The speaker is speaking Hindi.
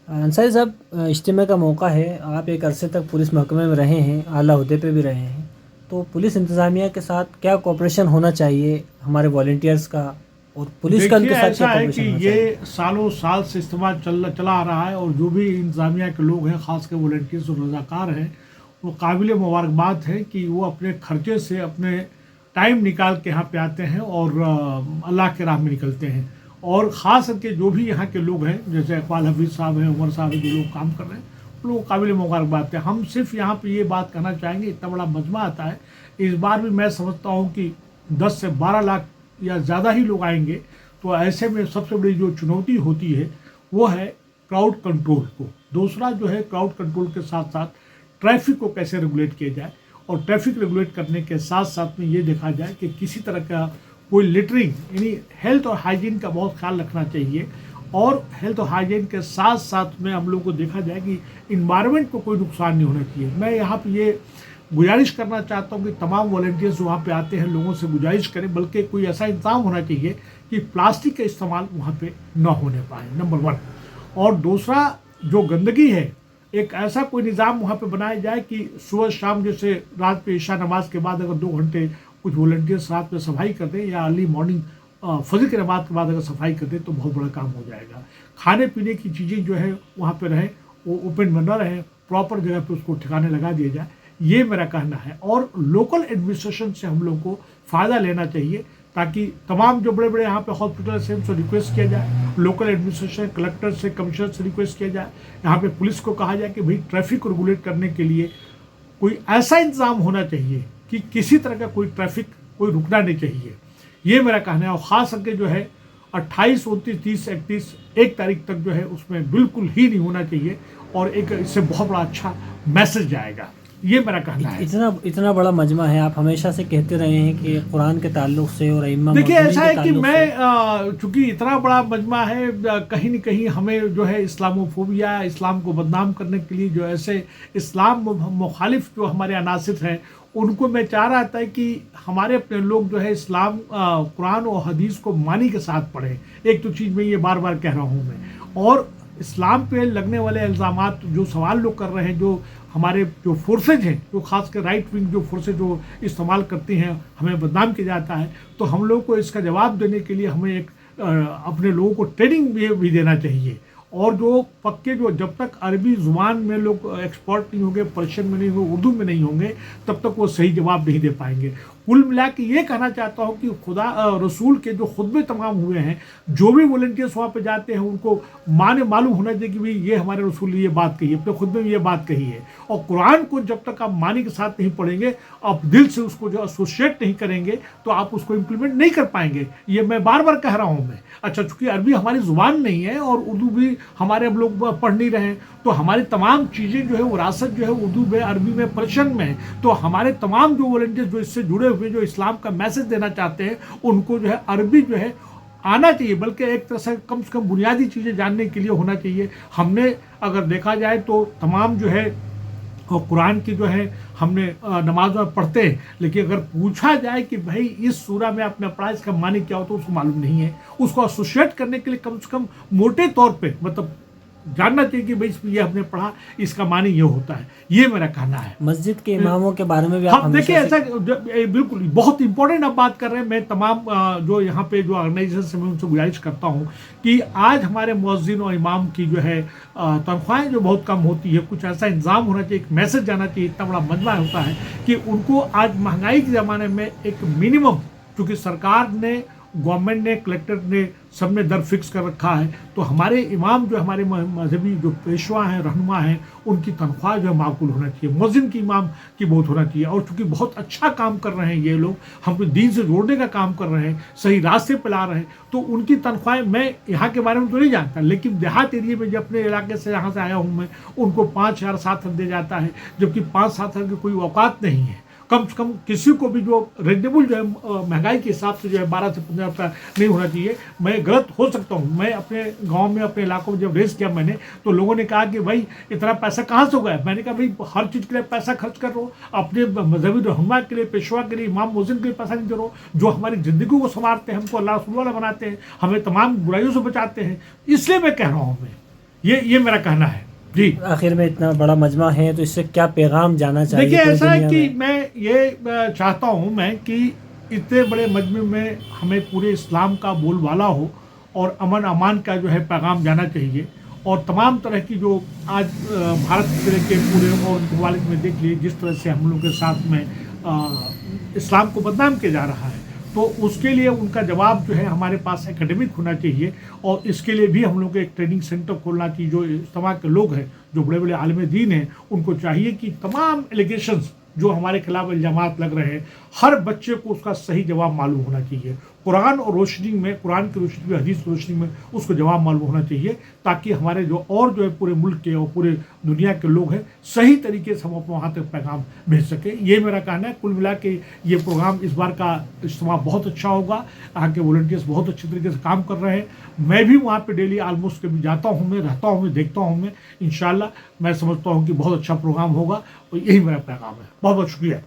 अंसारी साहब, इज्तिमा का मौका है। आप एक अरसे तक पुलिस महकमे में रहे हैं, आला ओहदे पे भी रहे हैं। तो पुलिस इंतज़ामिया के साथ क्या कोऑपरेशन होना चाहिए हमारे वॉलंटियर्स का, और पुलिस का देखिए, उनके साथ क्या ऐसा है कि कोऑपरेशन होना ये चाहिए? सालों साल से इस्तेमाल चला आ रहा है, और जो भी इंतजामिया के लोग हैं, ख़ासकर वॉलंटियर्स और रज़ाकार हैं, वो काबिल मुबारकबाद है कि वो अपने खर्चे से अपने टाइम निकाल के यहाँ पे आते हैं और अल्लाह के राह में निकलते हैं। और ख़ास करके जो भी यहाँ के लोग हैं, जैसे इकबाल हफीज़ साहब हैं, उमर साहब हैं, जो लोग काम कर रहे हैं, उन लोगों को काबिल मुबारकबाद है। हम सिर्फ यहाँ पे ये बात कहना चाहेंगे, इतना बड़ा मजमा आता है, इस बार भी मैं समझता हूँ कि 10 से 12 लाख या ज़्यादा ही लोग आएंगे। तो ऐसे में सबसे बड़ी जो चुनौती होती है वो है क्राउड कंट्रोल को। दूसरा जो है, क्राउड कंट्रोल के साथ साथ ट्रैफिक को कैसे रेगुलेट किया जाए, और ट्रैफिक रेगुलेट करने के साथ साथ में ये देखा जाए कि किसी तरह का कोई लिटरिंग, यानी हेल्थ और हाइजीन का बहुत ख्याल रखना चाहिए। और हेल्थ और हाइजीन के साथ साथ में हम लोग को देखा जाए कि इन्वायरमेंट को कोई नुकसान नहीं होना चाहिए। मैं यहाँ पे ये गुजारिश करना चाहता हूँ कि तमाम वॉलंटियर्स वहाँ पे आते हैं, लोगों से गुजारिश करें, बल्कि कोई ऐसा इंतजाम होना चाहिए कि प्लास्टिक का इस्तेमाल वहाँ पे न होने पाए, नंबर 1। और दूसरा, जो गंदगी है, एक ऐसा कोई निज़ाम वहाँ पे बनाया जाए कि सुबह शाम, जैसे रात पे ईशा नमाज के बाद अगर 2 घंटे कुछ वॉलंटियर्स रात में सफाई कर दें, या अर्ली मॉर्निंग फजर की नमाज के बाद अगर सफाई कर दें, तो बहुत बड़ा काम हो जाएगा। खाने पीने की चीज़ें जो है वहाँ पे रहें, वो ओपन में न रहें, प्रॉपर जगह पे उसको ठिकाने लगा दिया जाए, ये मेरा कहना है। और लोकल एडमिनिस्ट्रेशन से हम लोग को फ़ायदा लेना चाहिए, ताकि तमाम जो बड़े बड़े यहाँ पे हॉस्पिटल से उनसे रिक्वेस्ट किया जाए, लोकल एडमिनिस्ट्रेशन, कलेक्टर से, कमिश्नर से रिक्वेस्ट किया जाए, यहाँ पे पुलिस को कहा जाए कि भाई ट्रैफिक को रेगुलेट करने के लिए कोई ऐसा इंतज़ाम होना चाहिए कि किसी तरह का कोई ट्रैफिक कोई रुकना नहीं चाहिए। ये मेरा कहना है। और ख़ास करके जो है 28, 29, 30, 31, 1 तारीख तक जो है उसमें बिल्कुल ही नहीं होना चाहिए, और एक इससे बहुत बड़ा अच्छा मैसेज जाएगा, ये मेरा कहना है। इतना इतना बड़ा मजमा है, आप हमेशा से कहते रहे हैं कि कुरान के ताल्लुक से और इमाम देखिए, मौदूदी ऐसा के है कि ताल्लुक से। मैं चूंकि इतना बड़ा मजमा है, कहीं न कहीं हमें जो है इस्लामोफोबिया, इस्लाम को बदनाम करने के लिए जो ऐसे इस्लाम मुखालिफ जो हमारे अनासिर हैं, उनको मैं चाह रहा था कि हमारे अपने लोग जो है इस्लाम, कुरान और हदीस को मानी के साथ पढ़ें। एक तो चीज़ मैं ये बार बार कह रहा हूँ मैं। और इस्लाम पे लगने वाले इल्ज़ामात जो सवाल लोग कर रहे हैं, जो हमारे जो फोर्सेज हैं, जो खासकर राइट विंग जो फोर्सेज जो इस्तेमाल करती हैं, हमें बदनाम किया जाता है, तो हम लोग को इसका जवाब देने के लिए हमें एक अपने लोगों को ट्रेनिंग भी देना चाहिए। और जो पक्के, जो जब तक अरबी ज़ुबान में लोग एक्सपर्ट नहीं होंगे, पर्शियन में नहीं होंगे, उर्दू में नहीं होंगे, तब तक वो सही जवाब नहीं दे पाएंगे। कुल मिला के ये कहना चाहता हूँ कि खुदा रसूल के जो खुतबे तमाम हुए हैं, जो भी वॉलंटियर्स वहाँ पे जाते हैं, उनको माने मालूम होना चाहिए कि भाई ये हमारे रसूल ने ये बात कही है, अपने खुतबे में ये बात कही है। और कुरान को जब तक आप मानी के साथ नहीं पढ़ेंगे, आप दिल से उसको जो एसोसिएट नहीं करेंगे, तो आप उसको इम्प्लीमेंट नहीं कर पाएंगे। ये मैं बार बार कह रहा हूँ मैं। अच्छा, चूंकि अरबी हमारी ज़ुबान नहीं है और उर्दू भी हमारे अब लोग पढ़ नहीं रहे हैं, तो हमारी तमाम चीज़ें जो है, विरासत जो है उर्दू में, अरबी में, पर्शियन में है। तो हमारे तमाम जो वॉलंटियर्स जो इससे जुड़े हुए, जो इस्लाम का मैसेज देना चाहते हैं, उनको जो है अरबी जो है आना चाहिए, बल्कि एक तरह से कम बुनियादी चीज़ें जानने के लिए होना चाहिए। हमने अगर देखा जाए तो तमाम जो है और कुरान की जो है हमने नमाज में पढ़ते हैं, लेकिन अगर पूछा जाए कि भाई इस सूरा में आपने पढ़ा, इसका माने क्या होता है, उसको मालूम नहीं है। उसको एसोसिएट करने के लिए कम से कम मोटे तौर पे मतलब जानना चाहिए कि भाई ये हमने पढ़ा, इसका माने ये होता है। ये मेरा कहना है। मस्जिद के इमामों के बारे में भी आप हाँ, देखिए, हमेशा ऐसा से। बिल्कुल बहुत इंपॉर्टेंट आप बात कर रहे हैं। मैं तमाम जो यहाँ पे जो ऑर्गेनाइजेशन से मैं उनसे गुजारिश करता हूँ कि आज हमारे मुअज्जिन और इमाम की जो है तनख्वाहें जो बहुत कम होती है, कुछ ऐसा इंतजाम होना चाहिए, एक मैसेज जाना चाहिए। इतना बड़ा मजमा होता है कि उनको आज महंगाई के ज़माने में एक मिनिमम, क्योंकि सरकार ने, गवर्नमेंट ने, कलेक्टर ने, सबने दर फिक्स कर रखा है, तो हमारे इमाम जो हमारे मजहबी जो पेशवा हैं, रहनुमा हैं, उनकी तनख्वाह जो है माकूल होना चाहिए। मुअज्जिन की, इमाम की बहुत होना चाहिए। और चूंकि बहुत अच्छा काम कर रहे हैं ये लोग, हमको दीन से जोड़ने का काम कर रहे हैं, सही रास्ते पर ला रहे हैं, तो उनकी तनख्वाहें, मैं यहाँ के बारे में तो नहीं जानता, लेकिन देहात एरिए में जो अपने इलाके से यहाँ से आया हूँ मैं, उनको 5,000, 7,000 दिया जाता है, जबकि 5-7,000 की कोई औकात नहीं है। कम से कम किसी को भी जो रिजनेबल जो है महंगाई के हिसाब से जो है 12 से 15 रुपया नहीं होना चाहिए। मैं गलत हो सकता हूँ। मैं अपने गांव में, अपने इलाकों में जब रेस किया मैंने, तो लोगों ने कहा कि भाई इतना पैसा कहाँ से होगा। मैंने कहा भाई हर चीज़ के लिए पैसा खर्च कर रहे हो, अपने मजहबी रहनुमा के लिए, पेशवा के लिए, इमाम मुअज्जिन के लिए पैसा नहीं दे रहे हो, जो हमारी ज़िंदगी को संवारते हैं, हमको अल्लाह रसूल वाला बनाते हैं, हमें तमाम बुराइयों से बचाते हैं। इसलिए मैं कह रहा हूँ मैं ये मेरा कहना है जी। आखिर में इतना बड़ा मजमा है तो इससे क्या पैगाम जाना चाहिए? देखिए पूरी ऐसा है दुनिया कि में? मैं ये चाहता हूँ मैं कि इतने बड़े मजमे में हमें पूरे इस्लाम का बोलबाला हो और अमन अमान का जो है पैगाम जाना चाहिए। और तमाम तरह की जो आज भारत के पूरे और ममालिक में देख लीजिए जिस तरह से हम लोग के साथ में इस्लाम को बदनाम किया जा रहा है, तो उसके लिए उनका जवाब जो है हमारे पास एकेडमिक होना चाहिए। और इसके लिए भी हम लोग को एक ट्रेनिंग सेंटर खोलना चाहिए। जो इज्तिमा के लोग हैं, जो बड़े बड़े आलिम दीन हैं, उनको चाहिए कि तमाम एलिगेशंस जो हमारे खिलाफ इल्जामात लग रहे हैं, हर बच्चे को उसका सही जवाब मालूम होना चाहिए। कुरान और रोशनी में, कुरान की रोशनी में, हदीस की रोशनी में उसको जवाब मालूम होना चाहिए, ताकि हमारे जो है पूरे मुल्क के और पूरे दुनिया के लोग हैं, सही तरीके से हम अपने वहाँ तक पैगाम भेज सकें। ये मेरा कहना है। कुल मिला के ये प्रोग्राम इस बार का इज्तिमा बहुत अच्छा होगा। यहाँ के वॉलंटियर्स बहुत अच्छे तरीके से काम कर रहे हैं। मैं भी वहाँ पे डेली ऑलमोस्ट कभी जाता हूँ, मैं रहता हूँ, मैं देखता हूँ। मैं इंशाल्लाह मैं समझता हूँ कि बहुत अच्छा प्रोग्राम होगा और यही मेरा पैगाम है। बहुत बहुत शुक्रिया।